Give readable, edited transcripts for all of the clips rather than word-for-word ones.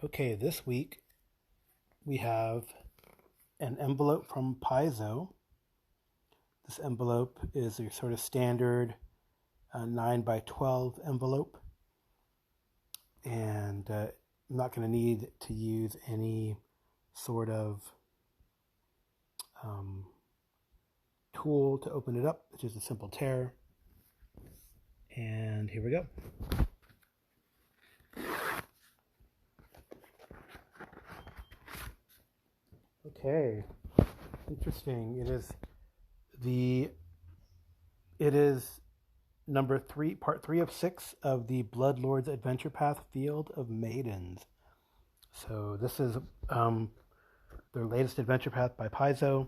Okay, this week we have an envelope from Paizo. This envelope is your sort of standard 9 by 12 envelope, and I'm not going to need to use any sort of tool to open it up. It's just a simple tear, and here we go. Okay, interesting. It is number 3, part 3 of 6 of the Bloodlords Adventure Path Field of Maidens. So this is their latest adventure path by Paizo.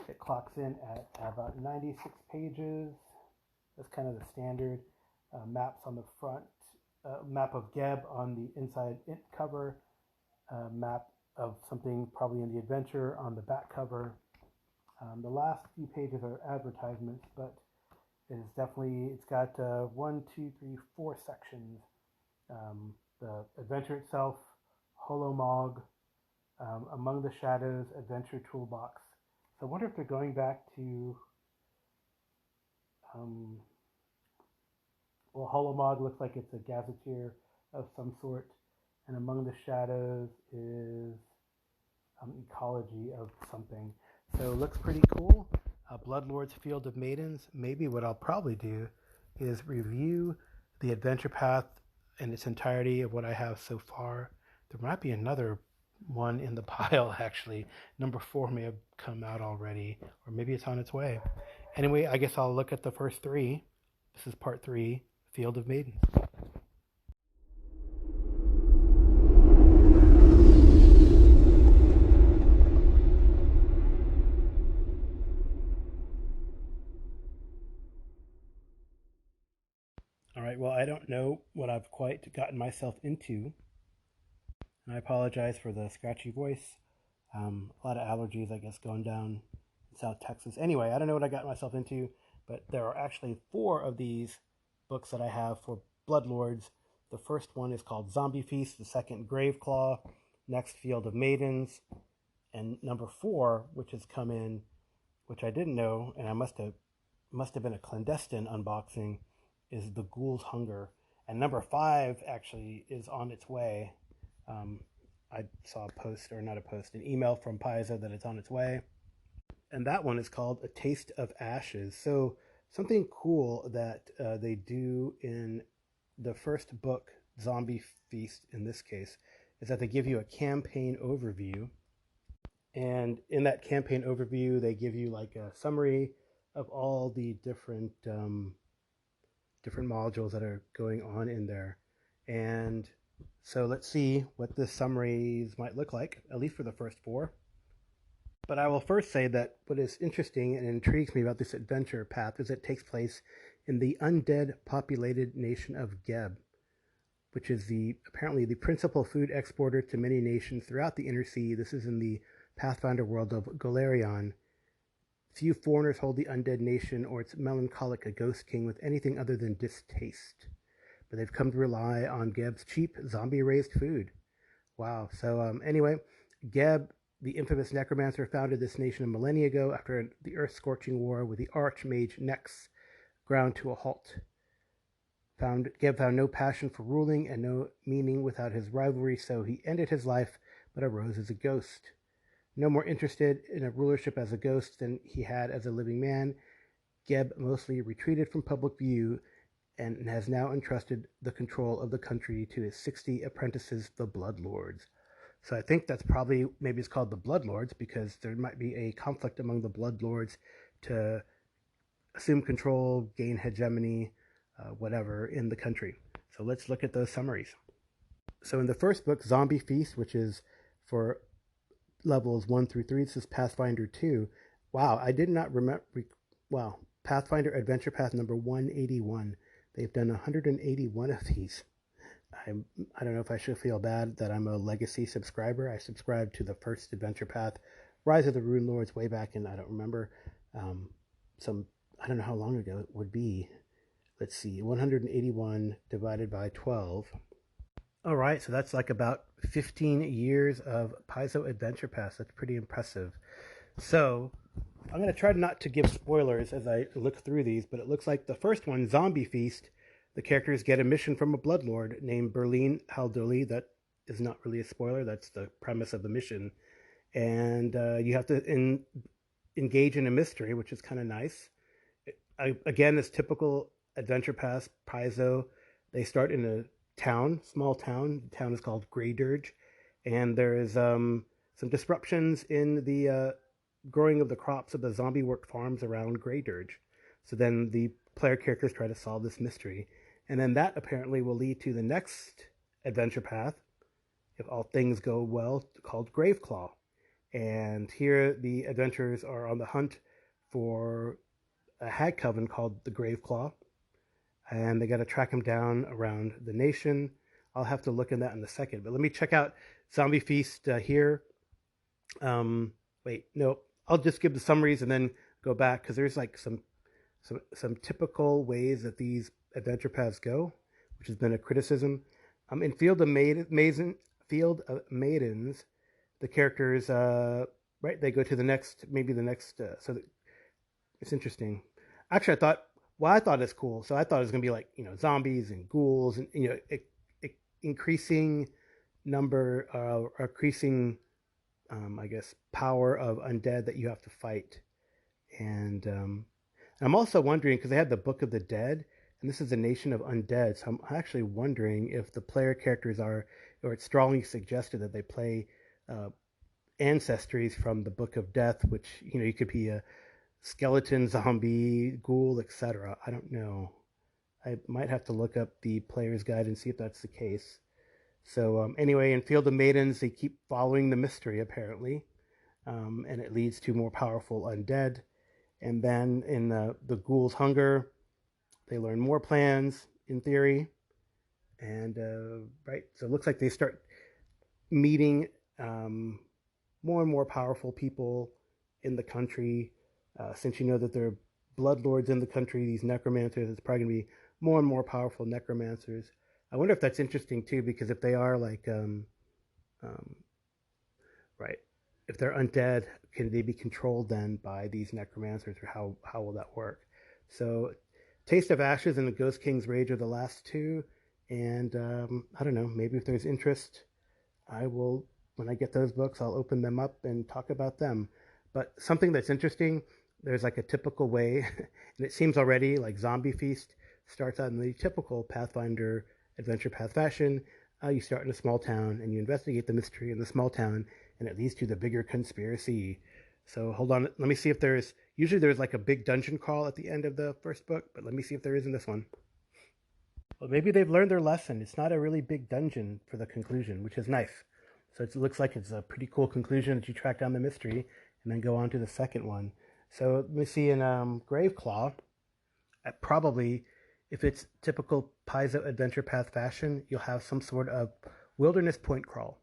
It clocks in at about 96 pages. That's kind of the standard. Maps on the front, map of Geb on the inside cover, map of something probably in the adventure on the back cover. The last few pages are advertisements, but it's got 4 sections. The adventure itself, Holomog, Among the Shadows, Adventure Toolbox. So I wonder if they're going back to, Holomog looks like it's a gazetteer of some sort, and Among the Shadows is ecology of something. So it looks pretty cool. Bloodlords Field of Maidens. Maybe what I'll probably do is review the adventure path in its entirety of what I have so far. There might be another one in the pile, actually. Number 4 may have come out already, or maybe it's on its way. Anyway, I guess I'll look at the first 3. This is part 3, Field of Maidens. All right, well, I don't know what I've quite gotten myself into. And I apologize for the scratchy voice. A lot of allergies, I guess, going down in South Texas. Anyway, I don't know what I got myself into, but there are actually 4 of these books that I have for Bloodlords. The first one is called Zombie Feast, the second Graveclaw, next Field of Maidens, and number 4, which has come in, which I didn't know, and I must have been a clandestine unboxing, is The Ghoul's Hunger. And number 5 actually is on its way. I saw an email from Paizo that it's on its way. And that one is called A Taste of Ashes. So something cool that they do in the first book, Zombie Feast in this case, is that they give you a campaign overview. And in that campaign overview, they give you like a summary of all the different modules that are going on in there. And so let's see what the summaries might look like, at least for the first 4. But I will first say that what is interesting and intrigues me about this adventure path is it takes place in the undead populated nation of Geb, which is apparently the principal food exporter to many nations throughout the Inner Sea. This is in the Pathfinder world of Golarion. Few foreigners hold the undead nation or its melancholic ghost king with anything other than distaste. But they've come to rely on Geb's cheap, zombie-raised food. Wow. So anyway, Geb, the infamous necromancer, founded this nation a millennia ago after the earth-scorching war with the archmage Nex ground to a halt. Geb found no passion for ruling and no meaning without his rivalry, so he ended his life but arose as a ghost. No more interested in a rulership as a ghost than he had as a living man, Geb mostly retreated from public view and has now entrusted the control of the country to his 60 apprentices, the Bloodlords. So I think that's probably, maybe it's called the Bloodlords because there might be a conflict among the Bloodlords to assume control, gain hegemony, whatever, in the country. So let's look at those summaries. So in the first book, Zombie Feast, which is for levels 1 through 3, this is Pathfinder 2. Wow, I did not remember. Wow, Pathfinder Adventure Path number 181. They've done 181 of these. I don't know if I should feel bad that I'm a legacy subscriber. I subscribed to the first Adventure Path, Rise of the Rune Lords, way back in, I don't remember. some, I don't know how long ago it would be. Let's see, 181 divided by 12. All right, so that's like about 15 years of Paizo Adventure Pass. That's pretty impressive. So I'm going to try not to give spoilers as I look through these, but it looks like the first one, Zombie Feast, the characters get a mission from a Bloodlord named Berlin Haldoli. That is not really a spoiler. That's the premise of the mission. And you have to engage in a mystery, which is kind of nice. Again, this typical Adventure Pass Paizo, they start in a town, small town. The town is called Grey Dirge, and there is some disruptions in the growing of the crops of the zombie worked farms around Grey Dirge. So then the player characters try to solve this mystery, and then that apparently will lead to the next adventure path, if all things go well, called Graveclaw. And here the adventurers are on the hunt for a hag coven called the Graveclaw, and they got to track him down around the nation. I'll have to look in that in a second, but let me check out Zombie Feast here. Wait, no, I'll just give the summaries and then go back, because there's like some typical ways that these adventure paths go, which has been a criticism. In Field of Maidens, the characters right, they go to the next, maybe the next. So it's interesting. Actually, I thought it's cool. So I thought it was gonna be like, zombies and ghouls and increasing number, increasing I guess power of undead that you have to fight. And I'm also wondering, because they had the Book of the Dead, and this is a nation of undead, so I'm actually wondering if the player characters are, or it's strongly suggested that they play ancestries from the Book of Death, which, you could be a skeleton, zombie, ghoul, etc. I don't know. I might have to look up the player's guide and see if that's the case. So anyway, in Field of Maidens, they keep following the mystery, apparently, and it leads to more powerful undead. And then in the Ghoul's Hunger, they learn more plans, in theory. And, right, so it looks like they start meeting more and more powerful people in the country. Since you know that there are bloodlords in the country, these necromancers, it's probably going to be more and more powerful necromancers. I wonder if that's interesting too, because if they are like, right, if they're undead, can they be controlled then by these necromancers, or how will that work? So, Taste of Ashes and the Ghost King's Rage are the last two, and I don't know, maybe if there's interest, I will, when I get those books, I'll open them up and talk about them. But something that's interesting, there's like a typical way, and it seems already like Zombie Feast starts out in the typical Pathfinder adventure path fashion. You start in a small town and you investigate the mystery in the small town, and it leads to the bigger conspiracy. So hold on, let me see if usually there's like a big dungeon crawl at the end of the first book, but let me see if there is in this one. Well, maybe they've learned their lesson. It's not a really big dungeon for the conclusion, which is nice. So it looks like it's a pretty cool conclusion that you track down the mystery and then go on to the second one. So let me see in Graveclaw, probably, if it's typical Paizo adventure path fashion, you'll have some sort of wilderness point crawl.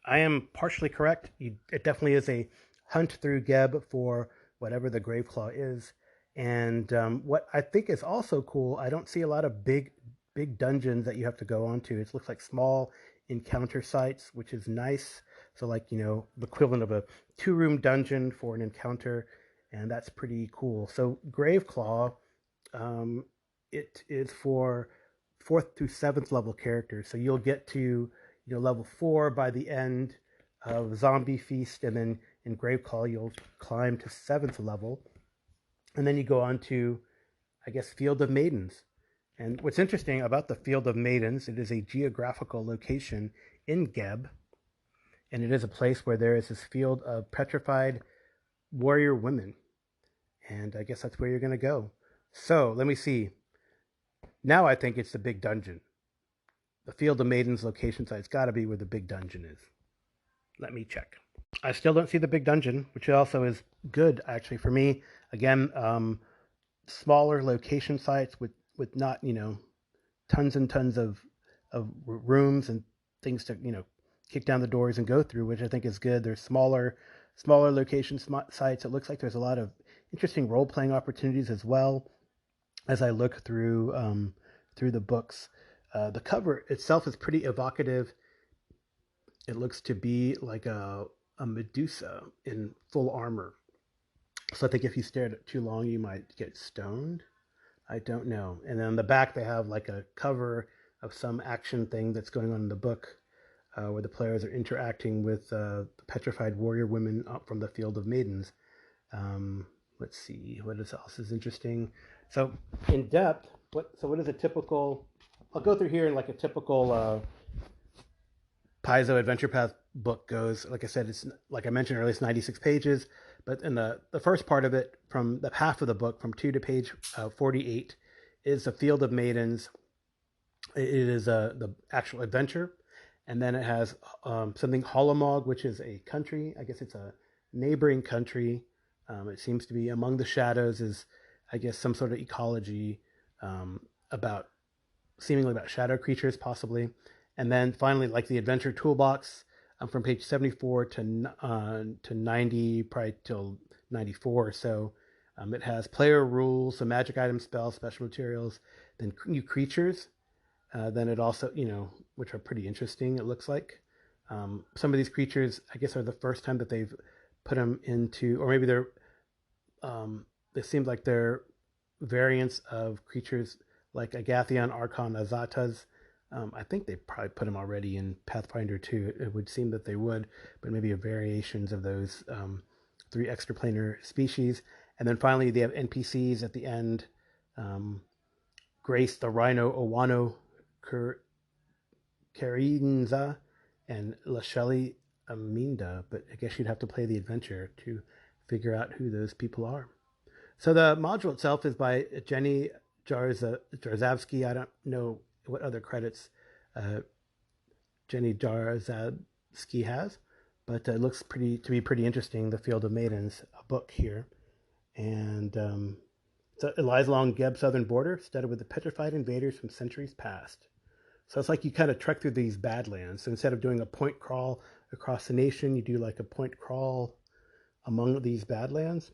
I am partially correct. It definitely is a hunt through Geb for whatever the Graveclaw is. And what I think is also cool, I don't see a lot of big dungeons that you have to go onto. It looks like small encounter sites, which is nice. So like, the equivalent of a 2-room dungeon for an encounter, and that's pretty cool. So Graveclaw, it is for 4th through 7th level characters. So you'll get to level 4 by the end of Zombie Feast, and then in Graveclaw you'll climb to 7th level, and then you go on to, I guess, Field of Maidens. And what's interesting about the Field of Maidens, it is a geographical location in Geb, and it is a place where there is this field of petrified warrior women, and I guess that's where you're going to go. So let me see. Now I think it's the big dungeon. The Field of Maidens location site's got to be where the big dungeon is. Let me check. I still don't see the big dungeon, which also is good, actually, for me. Again, smaller location sites with not, tons and tons of rooms and things to, kick down the doors and go through, which I think is good. There's smaller location sites. It looks like there's a lot of interesting role-playing opportunities as well as I look through the books. The cover itself is pretty evocative. It looks to be like a Medusa in full armor. So I think if you stare at it too long, you might get stoned. I don't know. And then on the back, they have like a cover of some action thing that's going on in the book, where the players are interacting with the petrified warrior women up from the field of maidens. Um, let's see what else is interesting. So in depth, what is a typical? I'll go through here in like a typical Paizo Adventure Path book goes. Like I said, it's like I mentioned earlier, it's 96 pages. But in the first part of it, from the half of the book, from 2 to page 48, is the Field of Maidens. It is the actual adventure, and then it has something Holomog, which is a country. I guess it's a neighboring country. It seems to be among the shadows is, I guess, some sort of ecology about seemingly about shadow creatures, possibly. And then finally, like the adventure toolbox from page 74 to 90, probably till 94 or so. It has player rules, some magic items, spells, special materials, then new creatures. Then it also, which are pretty interesting, it looks like. Some of these creatures, I guess, are the first time that they've put them into, or maybe they seem like they're variants of creatures like Agathion, Archon, Azatas. I think they probably put them already in Pathfinder 2. It would seem that they would, but maybe variations of those 3 extraplanar species. And then finally, they have NPCs at the end. Grace, the Rhino, Owano, Karinza, and Lasheli Aminda. But I guess you'd have to play the adventure to figure out who those people are. So the module itself is by Jenny Jarzabski. I don't know what other credits Jenny Jarzabski has, but it looks to be pretty interesting. The Field of Maidens, a book here, and it lies along Geb's southern border, studded with the petrified invaders from centuries past. So it's like you kind of trek through these badlands. So instead of doing a point crawl across the nation, you do like a point crawl among these badlands,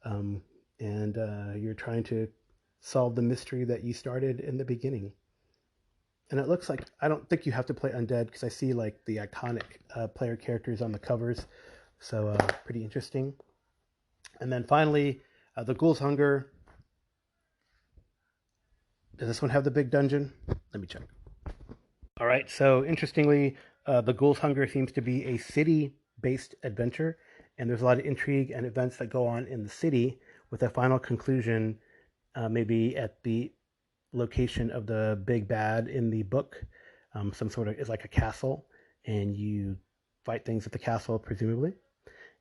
and you're trying to solve the mystery that you started in the beginning. And it looks like, I don't think you have to play undead because I see like the iconic player characters on the covers. So pretty interesting. And then finally, the Ghoul's Hunger. Does this one have the big dungeon? Let me check. All right, so interestingly, the Ghoul's Hunger seems to be a city-based adventure, and there's a lot of intrigue and events that go on in the city with a final conclusion maybe at the location of the big bad in the book. Some sort of, it's like a castle, and you fight things at the castle, presumably,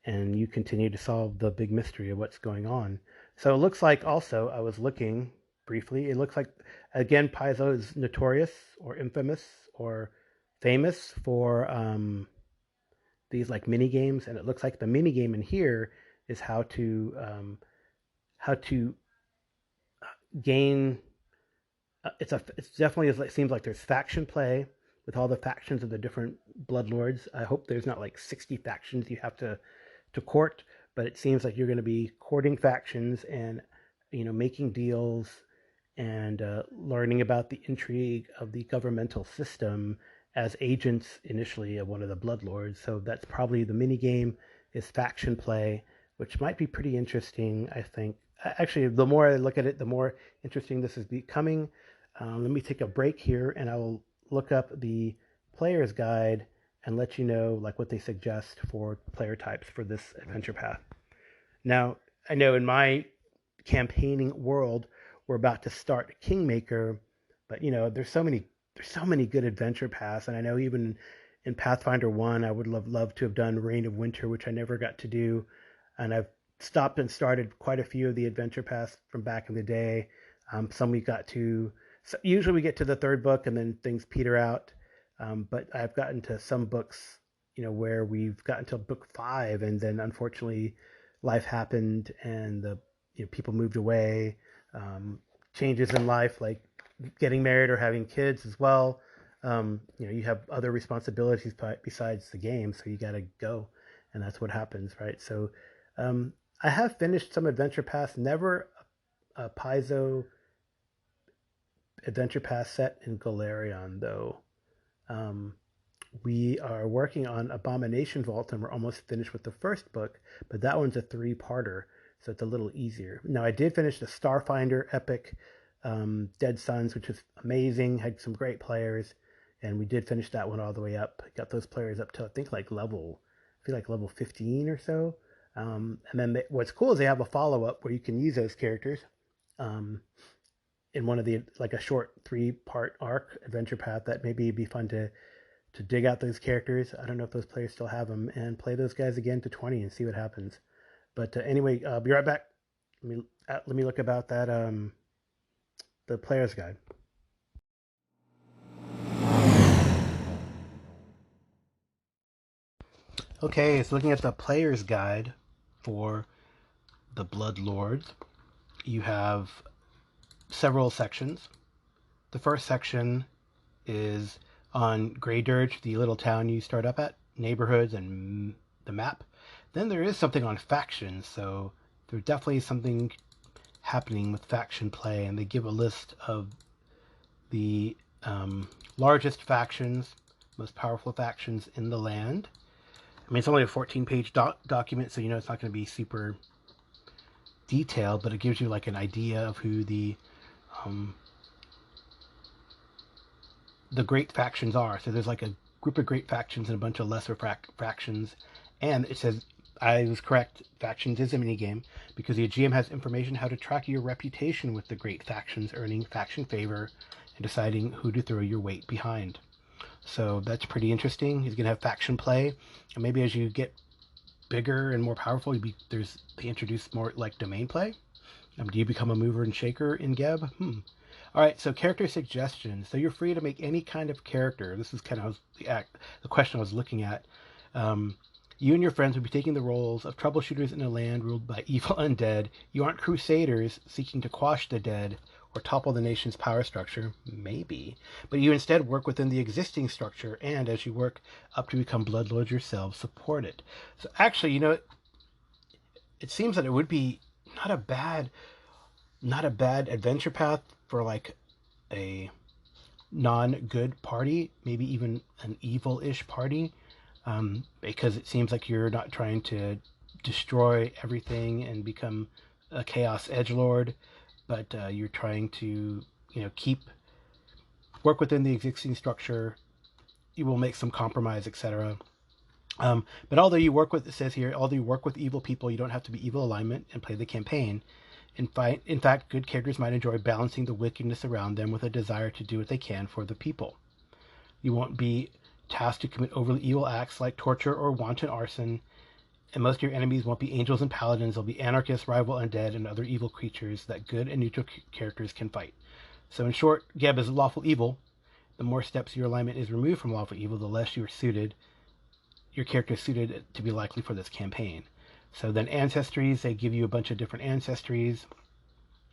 and you continue to solve the big mystery of what's going on. So it looks like also, I was looking briefly, it looks like, again, Paizo is notorious or infamous or famous for these like mini games, and it looks like the mini game in here is how to gain. It's definitely, it seems like there's faction play with all the factions of the different Bloodlords. I hope there's not like 60 factions you have to court, but it seems like you're going to be courting factions and making deals and learning about the intrigue of the governmental system as agents initially of one of the Bloodlords. So that's probably the mini game is faction play, which might be pretty interesting, I think. Actually, the more I look at it, the more interesting this is becoming. Let me take a break here, and I will look up the player's guide and let you know like what they suggest for player types for this adventure path. Now, I know in my campaigning world, we're about to start Kingmaker, but there's so many good adventure paths, and I know even in Pathfinder 1, I would love to have done Reign of Winter, which I never got to do, and I've stopped and started quite a few of the adventure paths from back in the day. Some we got to, so usually we get to the third book and then things peter out. But I've gotten to some books, where we've gotten to book 5, and then unfortunately life happened and the people moved away. Changes in life, like getting married or having kids as well. You have other responsibilities besides the game, so you got to go, and that's what happens, right? So I have finished some Adventure Pass, never a Paizo Adventure Pass set in Galarion, though. Um, we are working on Abomination Vault, and we're almost finished with the first book, but that one's a three-parter, so it's a little easier. Now, I did finish the Starfinder epic, Dead Suns, which was amazing, had some great players, and we did finish that one all the way up. Got those players up to, I think, I feel like level 15 or so. And then what's cool is they have a follow-up where you can use those characters. Um, in one of the like a short 3-part arc adventure path that maybe it'd be fun to dig out those characters. I don't know if those players still have them and play those guys again to 20 and see what happens. But anyway, I'll be right back. Let me look about that the player's guide. Okay, so looking at the player's guide for the Bloodlords, you have several sections. The first section is on Grey Dirge, the little town you start up at, neighborhoods, and the map. Then there is something on factions, so there's definitely something happening with faction play, and they give a list of the largest factions, most powerful factions in the land. I mean, it's only a 14-page document, so you know it's not going to be super detailed, but it gives you like an idea of who the great factions are. So there's like a group of great factions and a bunch of lesser factions. And it says, I was correct, factions is a minigame because the GM has information how to track your reputation with the great factions, earning faction favor and deciding who to throw your weight behind. So that's pretty interesting. He's going to have faction play. And maybe as you get bigger and more powerful, they introduce more like domain play. Do you become a mover and shaker in Geb? All right, so character suggestions. So you're free to make any kind of character. This is kind of the question I was looking at. You and your friends will be taking the roles of troubleshooters in a land ruled by evil undead. You aren't crusaders seeking to quash the dead or topple the nation's power structure, maybe, but you instead work within the existing structure, and as you work up to become Bloodlords yourselves, support it. So actually, it seems that it would be not a bad adventure path for like a non-good party, maybe even an evil-ish party, because it seems like you're not trying to destroy everything and become a chaos edgelord, but you're trying to work within the existing structure. You will make some compromise, etc. But although you work with, it says here, although you work with evil people, you don't have to be evil alignment and play the campaign. In fact, good characters might enjoy balancing the wickedness around them with a desire to do what they can for the people. You won't be tasked to commit overly evil acts like torture or wanton arson, and most of your enemies won't be angels and paladins. They'll be anarchists, rival undead, and other evil creatures that good and neutral characters can fight. So in short, Geb is lawful evil. The more steps your alignment is removed from lawful evil, the less your character is suited to be likely for this campaign. So then ancestries, they give you a bunch of different ancestries,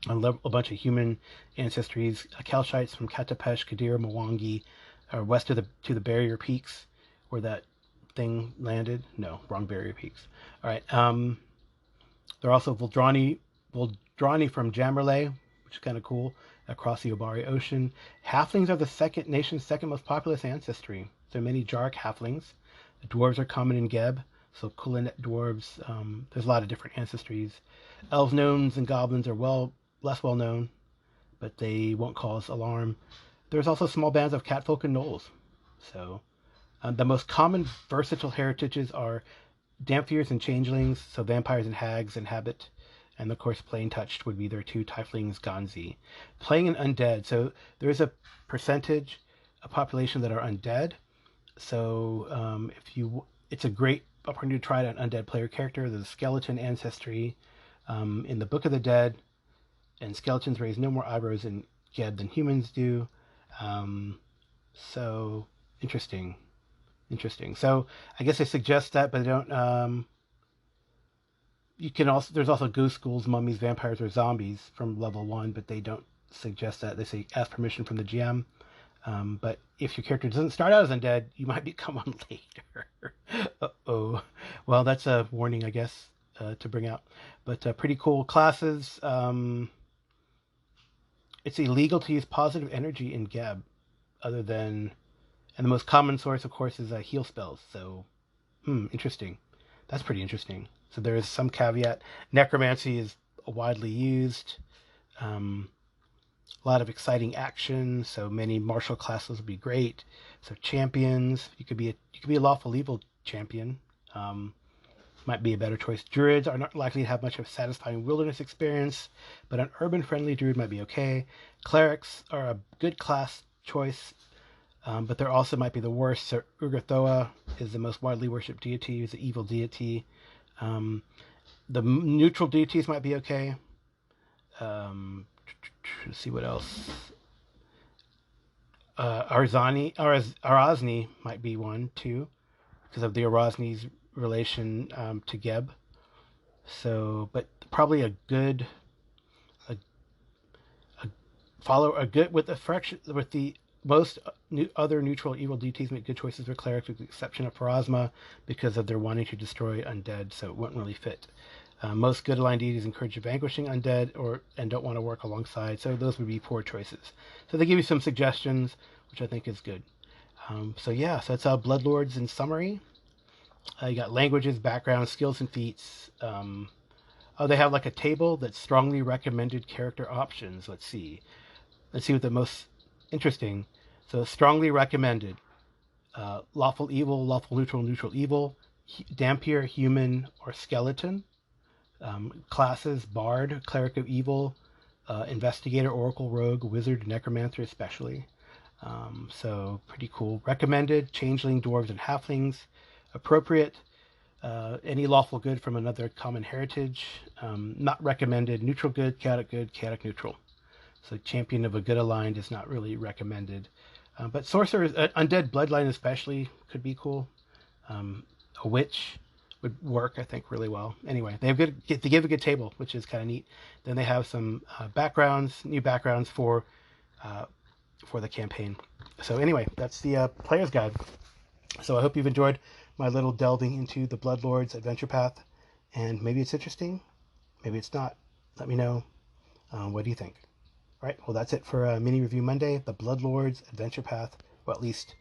a bunch of human ancestries, Kelshites from Katapesh, Kadir, Mwangi, west to the Barrier Peaks, where that thing landed. No, wrong Barrier Peaks. All right. They're also Voldrani from Jammerley, which is kind of cool, across the Obari Ocean. Halflings are the nation's second most populous ancestry. There are many Jark halflings. The dwarves are common in Geb, so Kulinet dwarves. There's a lot of different ancestries. Elves, gnomes, and goblins are less well known, but they won't cause alarm. There's also small bands of catfolk and gnolls. So the most common versatile heritages are Damphirs and changelings, so vampires and hags inhabit, and of course plain touched would be their two tieflings, Ganzi. Playing an undead, so there's a percentage of population that are undead. So it's a great opportunity to try an undead player character. There's a skeleton ancestry in the Book of the Dead, and skeletons raise no more eyebrows in Geb than humans do. So interesting. So I guess I suggest that, but I don't. There's also ghost ghouls, mummies, vampires, or zombies from level 1, but they don't suggest that. They say ask permission from the GM. But if your character doesn't start out as undead, you might become one later. Uh-oh. Well, that's a warning, I guess. to bring out. But pretty cool classes. It's illegal to use positive energy in Geb, other than, and the most common source, of course, is heal spells. So, interesting. That's pretty interesting. So there is some caveat. Necromancy is widely used. A lot of exciting action. So many martial classes would be great. So champions, you could be a lawful evil champion. Might be a better choice. Druids are not likely to have much of a satisfying wilderness experience, but an urban-friendly druid might be okay. Clerics are a good class choice, but there also might be the worst. So Urgathoa is the most widely worshipped deity. He's an evil deity. The neutral deities might be okay. Let's see what else. Arazni might be one too, because of the Arazni's relation to Geb. So, but probably a good with the most other neutral evil deities make good choices for clerics, with the exception of Pharasma, because of their wanting to destroy undead, so it wouldn't really fit. Most good aligned deities encourage vanquishing undead and don't want to work alongside, so those would be poor choices. So they give you some suggestions, which I think is good. So that's Bloodlords in summary. You got languages, backgrounds, skills, and feats. They have like a table that's strongly recommended character options. Let's see what the most interesting. So strongly recommended: lawful evil, lawful neutral, neutral evil, Dampier, human, or skeleton. Classes: bard, cleric of evil, investigator, oracle, rogue, wizard, necromancer, especially. So pretty cool. Recommended: changeling, dwarves, and halflings. Appropriate: any lawful good from another common heritage. Not recommended: neutral good, chaotic neutral. So champion of a good aligned is not really recommended. But sorcerers, undead bloodline especially could be cool. A witch would work, I think, really well. Anyway, they give a good table, which is kind of neat. Then they have some new backgrounds for the campaign. So anyway, that's the player's guide. So I hope you've enjoyed my little delving into the Bloodlords adventure path, and maybe it's interesting, maybe it's not. Let me know. What do you think? All right, well, that's it for Mini Review Monday, the Bloodlords adventure path, or at least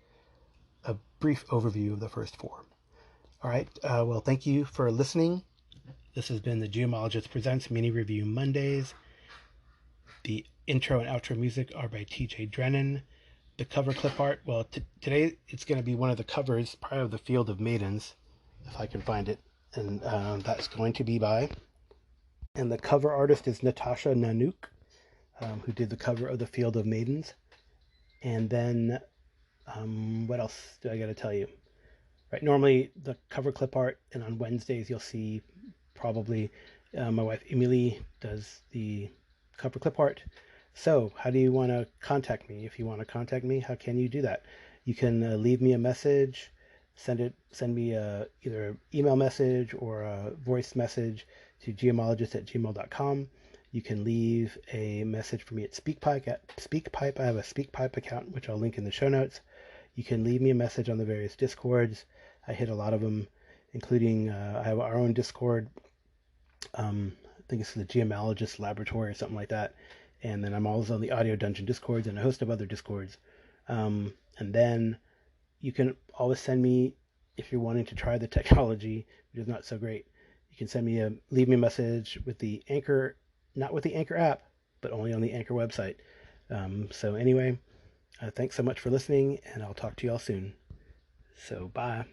a brief overview of the first 4. All right, well, thank you for listening. This has been the Geomologist Presents Mini Review Mondays. The intro and outro music are by TJ Drennan. The cover clip art, well, today it's going to be one of the covers, part of the Field of Maidens, if I can find it. And that's going to be by, and the cover artist is Natasha Nanook, who did the cover of the Field of Maidens. And then, what else do I got to tell you? Right, normally the cover clip art, and on Wednesdays you'll see probably my wife Emily does the cover clip art. So how do you want to contact me? If you want to contact me, how can you do that? You can leave me a message, send me either an email message or a voice message to geomologist@gmail.com. You can leave a message for me at SpeakPipe. I have a SpeakPipe account, which I'll link in the show notes. You can leave me a message on the various Discords. I hit a lot of them, including I have our own Discord. I think it's the Geomologist Laboratory or something like that. And then I'm also on the Audio Dungeon Discords and a host of other Discords. And then you can always send me, if you're wanting to try the technology, which is not so great, you can leave me a message with the Anchor, not with the Anchor app, but only on the Anchor website. So anyway, thanks so much for listening, and I'll talk to you all soon. So bye.